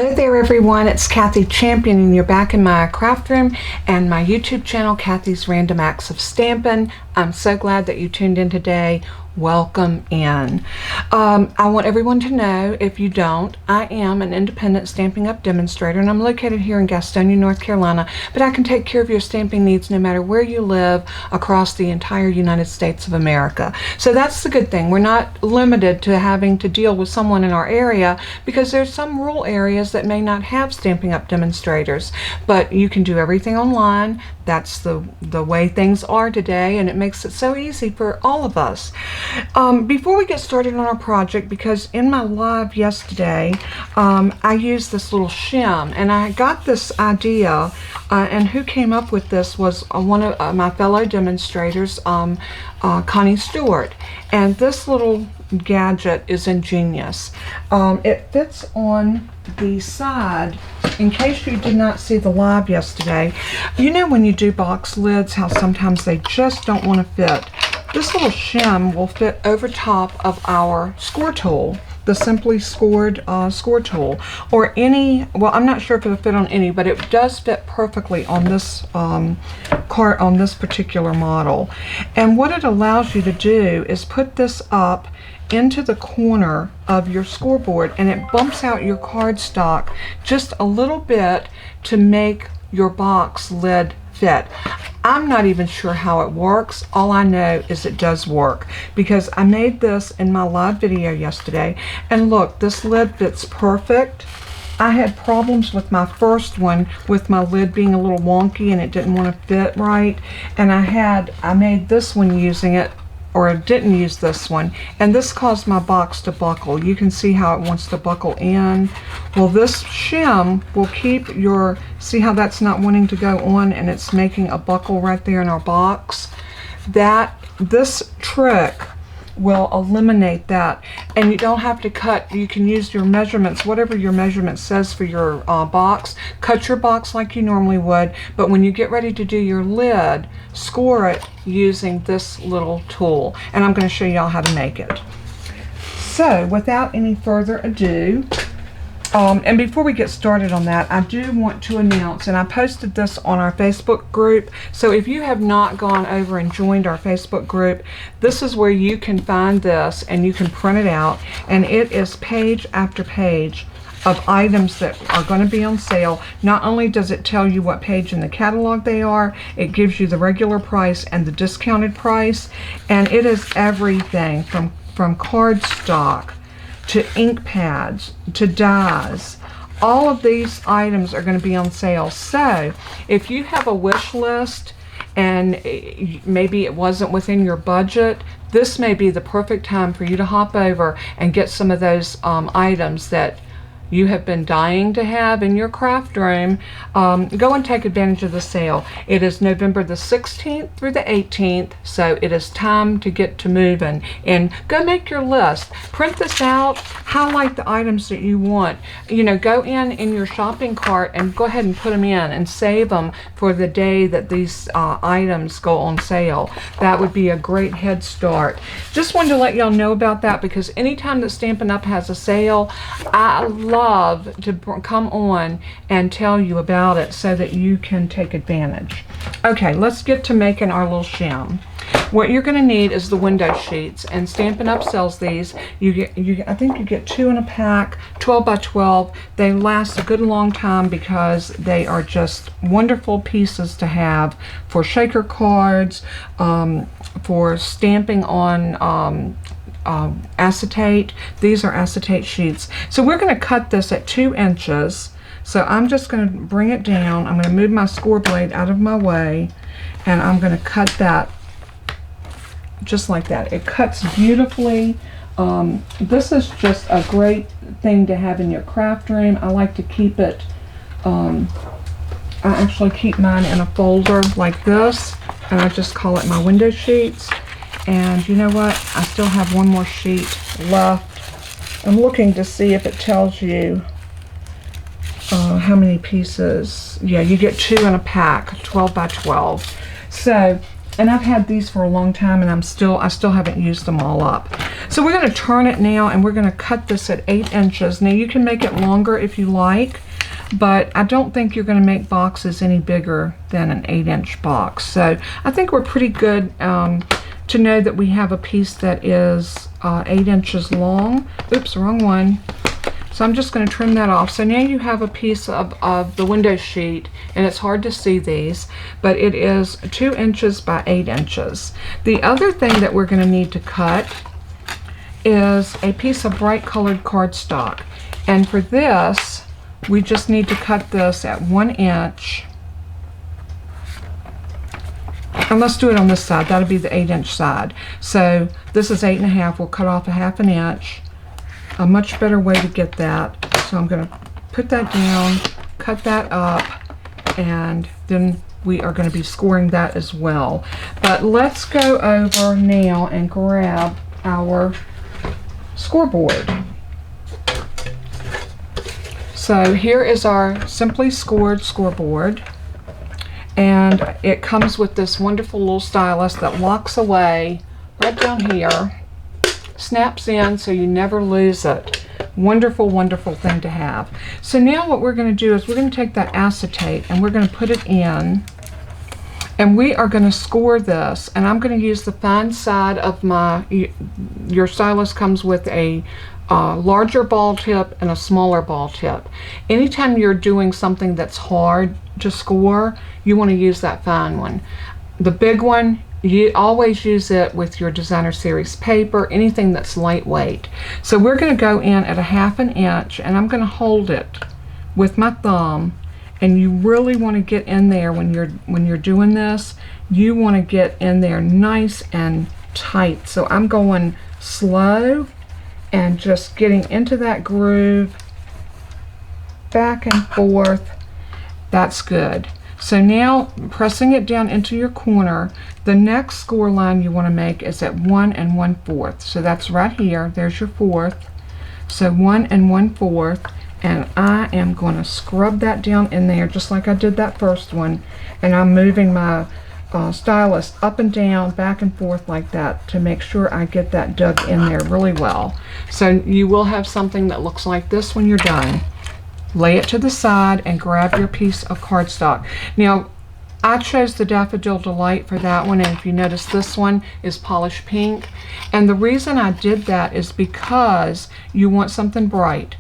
Hello there everyone, it's Kathy Champion and you're back in my craft room and my YouTube channel, Kathy's Random Acts of Stampin'. I'm so glad that you tuned in today. Welcome in. I want everyone to know, if you don't, I am an independent Stampin' Up! Demonstrator and I'm located here in Gastonia, North Carolina, but I can take care of your stamping needs no matter where you live across the entire United States of America. So that's the good thing. We're not limited to having to deal with someone in our area because there's some rural areas that may not have Stampin' Up! Demonstrators, but you can do everything online. That's the way things are today, and it makes it so easy for all of us. Before we get started on our project, because in my live yesterday I used this little shim and I got this idea, and who came up with this was one of my fellow demonstrators, Connie Stewart, and this little gadget is ingenious. It fits on the side. In case you did not see the live yesterday, you know when you do box lids how sometimes they just don't want to fit. This little shim will fit over top of our score tool, the Simply Scored score tool, or any, well, I'm not sure if it'll fit on any, but it does fit perfectly on this cart, on this particular model. And what it allows you to do is put this up into the corner of your scoreboard, and it bumps out your cardstock just a little bit to make your box lid fit. I'm not even sure how it works. All I know is it does work because I made this in my live video yesterday, and look, this lid fits perfect. I had problems with my first one with my lid being a little wonky and it didn't want to fit right, and I made this one using it, or I didn't use this one, and this caused my box to buckle. You can see how it wants to buckle in. Well, this shim will keep your, see how that's not wanting to go on and it's making a buckle right there in our box? This trick will eliminate that, and you don't have to cut. You can use your measurements, whatever your measurement says for your box. Cut your box like you normally would, but when you get ready to do your lid, score it using this little tool, and I'm going to show y'all how to make it. So without any further ado, and before we get started on that, I do want to announce, and I posted this on our Facebook group, so if you have not gone over and joined our Facebook group, this is where you can find this and you can print it out, and it is page after page of items that are going to be on sale. Not only does it tell you what page in the catalog they are, it gives you the regular price and the discounted price, and it is everything from cardstock to ink pads to dies. All of these items are going to be on sale. So if you have a wish list and maybe it wasn't within your budget, this may be the perfect time for you to hop over and get some of those items that you have been dying to have in your craft room. Go and take advantage of the sale. It is November the 16th through the 18th, so it is time to get to moving and go make your list. Print this out, highlight the items that you want. You know, go in your shopping cart and go ahead and put them in and save them for the day that these items go on sale. That would be a great head start. Just wanted to let y'all know about that because anytime that Stampin' Up! Has a sale, I love to come on and tell you about it so that you can take advantage. Okay, let's get to making our little shim. What you're going to need is the window sheets, and Stampin' Up! Sells these. I think you get 2 in a pack, 12 by 12. They last a good long time because they are just wonderful pieces to have for shaker cards, for stamping on acetate. These are acetate sheets. So we're going to cut this at 2 inches. So I'm just going to bring it down. I'm going to move my score blade out of my way, and I'm going to cut that just like that. It cuts beautifully. This is just a great thing to have in your craft room. I like to keep it, I actually keep mine in a folder like this, and I just call it my window sheets. And you know what? I still have one more sheet left. I'm looking to see if it tells you how many pieces. Yeah, you get 2 in a pack, 12 by 12. So And I've had these for a long time, and I still haven't used them all up. So we're going to turn it now, and we're going to cut this at 8 inches. Now you can make it longer if you like, but I don't think you're going to make boxes any bigger than an 8-inch box. So I think we're pretty good to know that we have a piece that is 8 inches long. Oops, wrong one. So I'm just going to trim that off. So now you have a piece of the window sheet, and it's hard to see these, but it is 2 inches by 8 inches. The other thing that we're going to need to cut is a piece of bright colored cardstock. And for this, we just need to cut this at 1 inch. And let's do it on this side. That'll be the 8-inch side. So this is 8.5. We'll cut off a 1/2 inch. A much better way to get that. So I'm going to put that down, cut that up, and then we are going to be scoring that as well. But let's go over now and grab our scoreboard. So here is our simply scored scoreboard, and it comes with this wonderful little stylus that locks away right down here, snaps in so you never lose it. Wonderful, wonderful thing to have. So now what we're going to do is we're going to take that acetate and we're going to put it in, and we are going to score this. And I'm going to use the fine side of my, your stylus comes with a larger ball tip and a smaller ball tip. Anytime you're doing something that's hard to score, you want to use that fine one. The big one, you always use it with your designer series paper, anything that's lightweight. So we're going to go in at a 1/2 inch, and I'm going to hold it with my thumb. And you really want to get in there when you're doing this. You want to get in there nice and tight. So I'm going slow and just getting into that groove, back and forth. That's good. So now pressing it down into your corner, the next score line you want to make is at 1 1/4. So that's right here. There's your 1/4. So 1 1/4, and I am going to scrub that down in there just like I did that first one, and I'm moving my stylus up and down, back and forth like that to make sure I get that dug in there really well. So you will have something that looks like this when you're done. Lay it to the side and grab your piece of cardstock. Now, I chose the Daffodil Delight for that one, and if you notice, this one is polished pink. And the reason I did that is because you want something bright.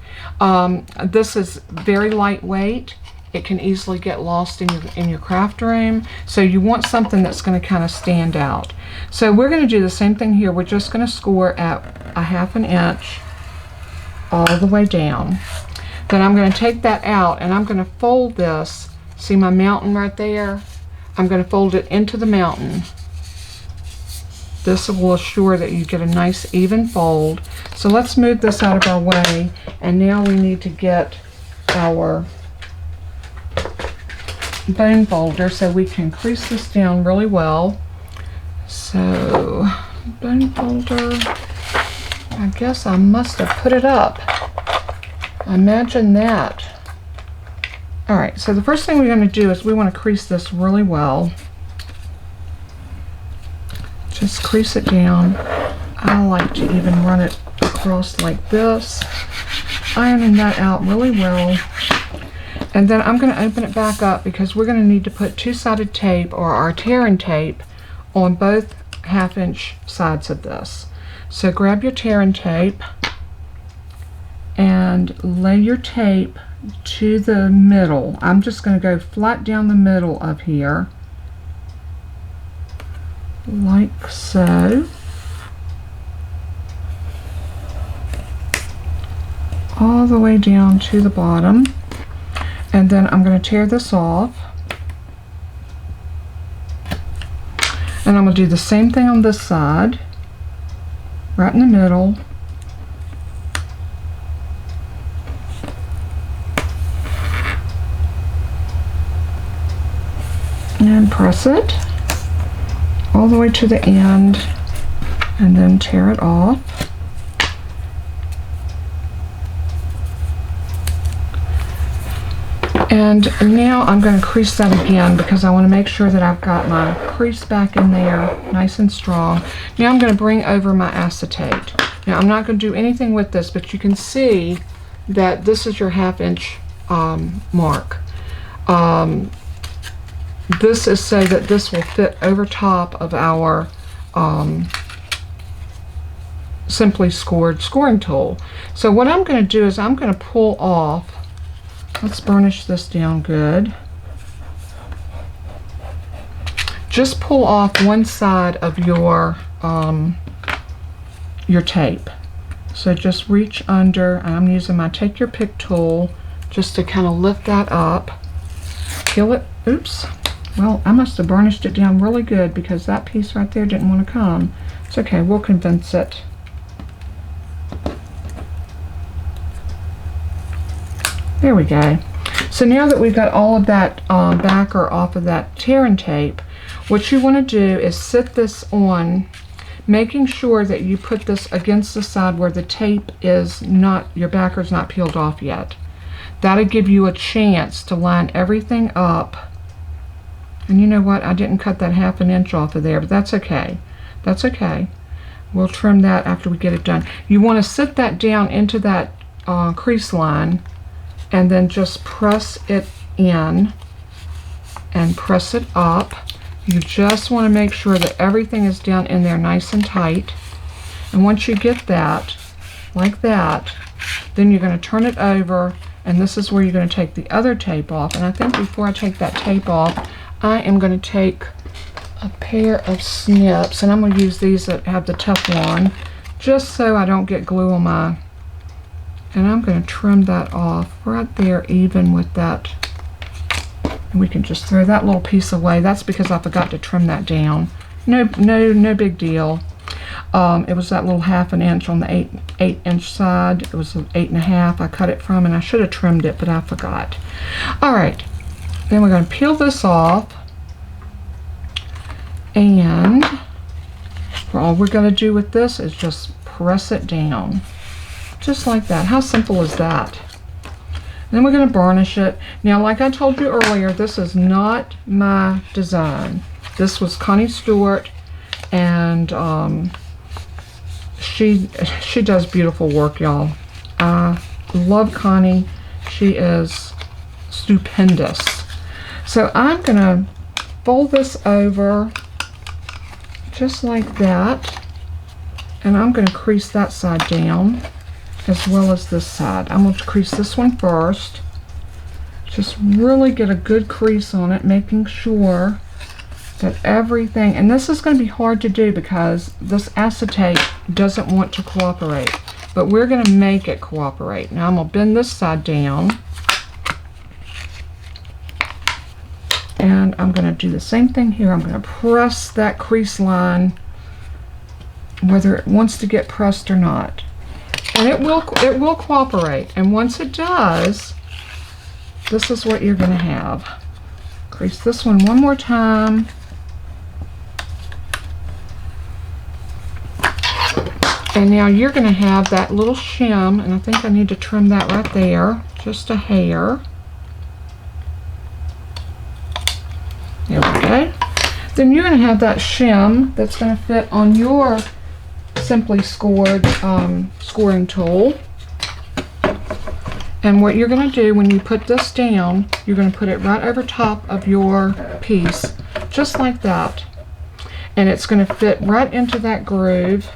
This is very lightweight. It can easily get lost in your craft room. So you want something that's going to kind of stand out. So we're going to do the same thing here. We're just going to score at a 1/2 inch all the way down. Then I'm going to take that out, and I'm going to fold this. See my mountain right there? I'm going to fold it into the mountain. This will assure that you get a nice even fold. So let's move this out of our way, and now we need to get our bone folder so we can crease this down really well. So bone folder, I guess I must have put it up. Imagine that. Alright, so the first thing we're going to do is we want to crease this really well. Just crease it down. I like to even run it across like this, ironing that out really well. And then I'm going to open it back up because we're going to need to put two-sided tape, or our tearing tape, on both 1/2 inch sides of this. So grab your tearing tape and lay your tape to the middle. I'm just going to go flat down the middle of here, like so. All the way down to the bottom. And then I'm going to tear this off. And I'm going to do the same thing on this side, right in the middle. And press it all the way to the end, and then tear it off. And now I'm going to crease that again because I want to make sure that I've got my crease back in there nice and strong. Now I'm going to bring over my acetate. Now I'm not going to do anything with this, but you can see that this is your 1/2 inch mark. This is so that this will fit over top of our Simply Scored scoring tool. So what I'm going to do is I'm going to pull off. Let's burnish this down good. Just pull off one side of your tape. So just reach under, and I'm using my Take Your Pick tool just to kind of lift that up. Peel it. Oops. Well, I must have burnished it down really good because that piece right there didn't want to come. It's okay. We'll condense it. There we go. So now that we've got all of that backer off of that tearing tape, what you want to do is sit this on, making sure that you put this against the side where the tape is not, your backer's not peeled off yet. That'll give you a chance to line everything up. And you know what? I didn't cut that 1/2 inch off of there, but that's okay. That's okay. We'll trim that after we get it done. You want to sit that down into that crease line, and then just press it in and press it up. You just want to make sure that everything is down in there nice and tight. And once you get that, like that, then you're going to turn it over, and this is where you're going to take the other tape off. And I think before I take that tape off, I am going to take a pair of snips, and I'm going to use these that have the Teflon, just so I don't get glue on my. And I'm going to trim that off right there, even with that. And we can just throw that little piece away. That's because I forgot to trim that down. No big deal. It was that little 1/2 inch on the 8 inch side. It was 8.5 I cut it from, and I should have trimmed it, but I forgot. All right, then we're going to peel this off, and all we're going to do with this is just press it down. Just like that. How simple is that? And then we're going to burnish it. Now, like I told you earlier, this is not my design. This was Connie Stewart, and she does beautiful work, y'all. I love Connie. She is stupendous. So I'm going to fold this over just like that, and I'm going to crease that side down, as well as this side. I'm going to crease this one first. Just really get a good crease on it, making sure that everything, and this is going to be hard to do because this acetate doesn't want to cooperate, but we're going to make it cooperate. Now I'm going to bend this side down, and I'm going to do the same thing here. I'm going to press that crease line, whether it wants to get pressed or not. And it will cooperate, and once it does, this is what you're going to have. Crease this one more time, and now you're going to have that little shim, and I think I need to trim that right there, just a hair. There we go. Then you're going to have that shim that's going to fit on your Simply Scored scoring tool. And what you're going to do when you put this down, you're going to put it right over top of your piece, just like that. And it's going to fit right into that groove,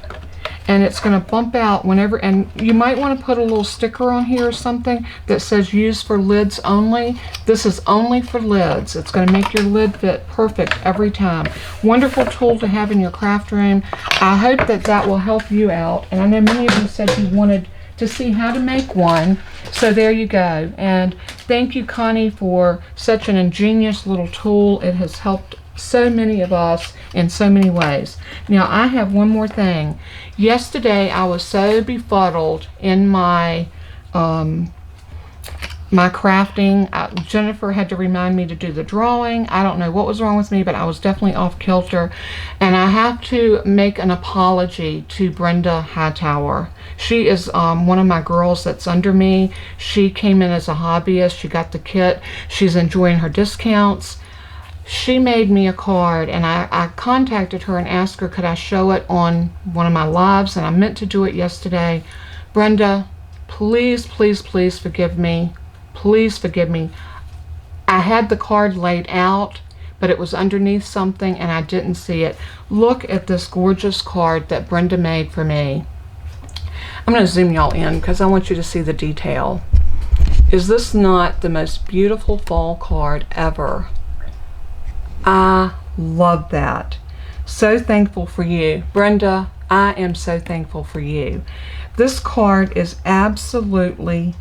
and it's going to bump out whenever, and you might want to put a little sticker on here or something that says use for lids only. This is only for lids. It's going to make your lid fit perfect every time. Wonderful tool to have in your craft room. I hope that that will help you out, and I know many of you said you wanted to see how to make one, so there you go. And thank you, Connie, for such an ingenious little tool. It has helped so many of us in so many ways. Now I have one more thing. Yesterday I was so befuddled in my my crafting. Jennifer had to remind me to do the drawing. I don't know what was wrong with me, but I was definitely off kilter. And I have to make an apology to Brenda Hightower. She is one of my girls that's under me. She came in as a hobbyist. She got the kit. She's enjoying her discounts. She made me a card, and I contacted her and asked her could I show it on one of my lives, and I meant to do it yesterday. Brenda, please, please, please forgive me. Please forgive me. I had the card laid out, but it was underneath something and I didn't see it. Look at this gorgeous card that Brenda made for me. I'm going to zoom y'all in because I want you to see the detail. Is this not the most beautiful fall card ever? I love that. So thankful for you. Brenda, I am so thankful for you. This card is absolutely,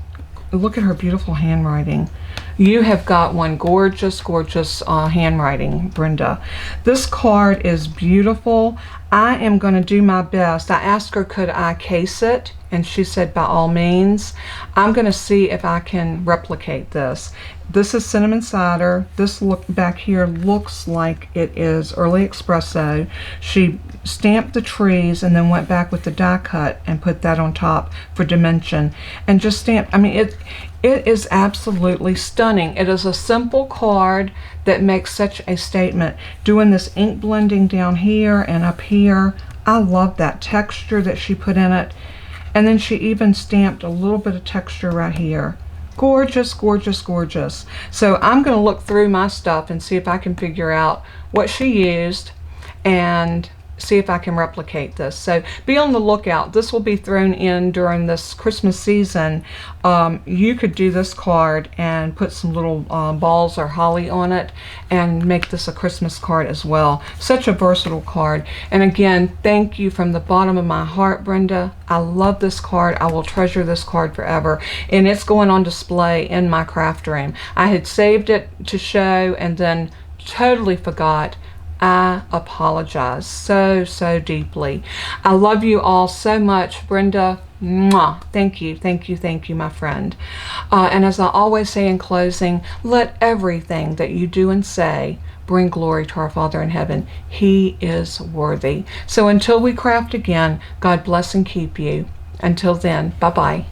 look at her beautiful handwriting. You have got one gorgeous, gorgeous handwriting, Brenda. This card is beautiful. I am going to do my best. I asked her could I case it, and she said by all means. I'm going to see if I can replicate this. This is cinnamon cider. This look back here looks like it is early espresso. She stamped the trees and then went back with the die cut and put that on top for dimension and just stamped. I mean, it is absolutely stunning. It is a simple card that makes such a statement. Doing this ink blending down here and up here, I love that texture that she put in it. And then she even stamped a little bit of texture right here. Gorgeous, gorgeous, gorgeous. So I'm going to look through my stuff and see if I can figure out what she used and see if I can replicate this. So be on the lookout. This will be thrown in during this Christmas season. You could do this card and put some little balls or holly on it and make this a Christmas card as well. Such a versatile card. And again, thank you from the bottom of my heart, Brenda. I love this card. I will treasure this card forever. And it's going on display in my craft room. I had saved it to show and then totally forgot. I apologize so deeply. I love you all so much, Brenda. Mwah. Thank you, thank you, thank you, my friend. And as I always say in closing, let everything that you do and say bring glory to our Father in heaven. He is worthy. So until we craft again, God bless and keep you. Until then, bye-bye.